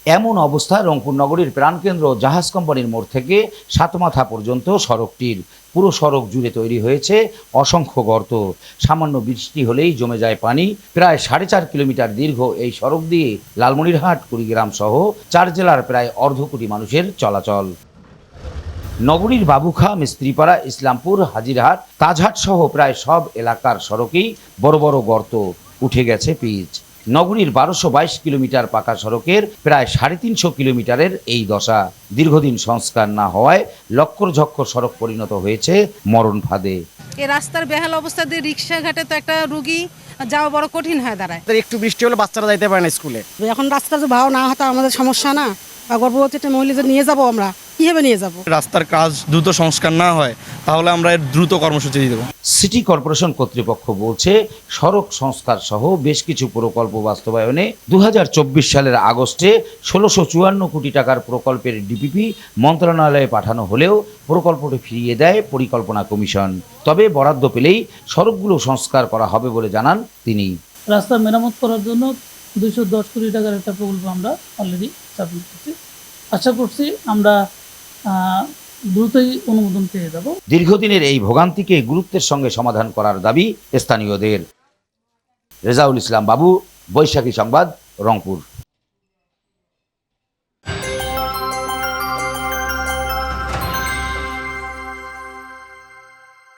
এমন অবস্থায় রংপুর নগরীর প্রাণকেন্দ্র জাহাজ কোম্পানির মোড় থেকে সাতমাথা পর্যন্ত সড়কটির পুরো সড়ক জুড়ে তৈরি হয়েছে অসংখ্য গর্ত। সামান্য বৃষ্টি হলেই জমে যায় পানি। প্রায় 4.5 কিলোমিটার দীর্ঘ এই সড়ক দিয়ে লালমনিরহাট, কুড়িগ্রাম সহ 4 জেলার প্রায় অর্ধ কোটি মানুষের চলাচল। নগরীর বাবুখা, মিস্ত্রিপাড়া, ইসলামপুর, হাজিরহাট, তাজহাট সহ প্রায় সব এলাকার সড়কেই বড় বড় গর্ত, উঠে গেছে পিচ। নগরীর 1222 কিলোমিটার পাকা সড়কের প্রায় 350 কিলোমিটারের এই দশা। দীর্ঘদিন সংস্কার না হওয়ায় লক্করঝক্কর সড়ক পরিণত হয়েছে মরণ ফাঁদে। এই রাস্তার বেহাল অবস্থা দিয়ে রিক্সাঘাটে তো একটা রুগী যাওয়া বড় কঠিন হয়ে দাঁড়ায়। একটু বৃষ্টি হলে বাচ্চারা যাইতে পারে না স্কুলে। এখন রাস্তা যে ভালো না হতো আমাদের সমস্যা না, বা গর্ভবতী একটা মহিলাদের নিয়ে যাব, আমরা কিভাবে নিয়ে যাব? রাস্তার কাজ দ্রুত সংস্কার না হয় তাহলে আমরা এর দ্রুত কর্মসূচি দিয়ে দেবো। সিটি কর্পোরেশন কর্তৃপক্ষ বলছে, সড়ক সংস্কার সহ বেশ কিছু প্রকল্প বাস্তবায়নে 2024 সালের আগস্টে 1654 কোটি টাকার প্রকল্পের ডিপিপি মন্ত্রণালয়ে পাঠানো হলেও প্রকল্পটি ফিরিয়ে দেয় পরিকল্পনা কমিশন। তবে বরাদ্দ পেলেই সড়কগুলো সংস্কার করা হবে বলে জানান তিনি। রাস্তা মেরামত করার জন্য 210 কোটি টাকার একটা প্রকল্প আমরা অলরেডি সাবমিট করছি। আশা করছি আমরা দ্রুতই অনুমোদন পেয়ে যাব। দীর্ঘদিনের এই ভোগান্তিকে গুরুত্বের সঙ্গে সমাধান করার দাবি স্থানীয়দের। রেজাউল ইসলাম বাবু, বৈশাখী সংবাদ, রংপুর।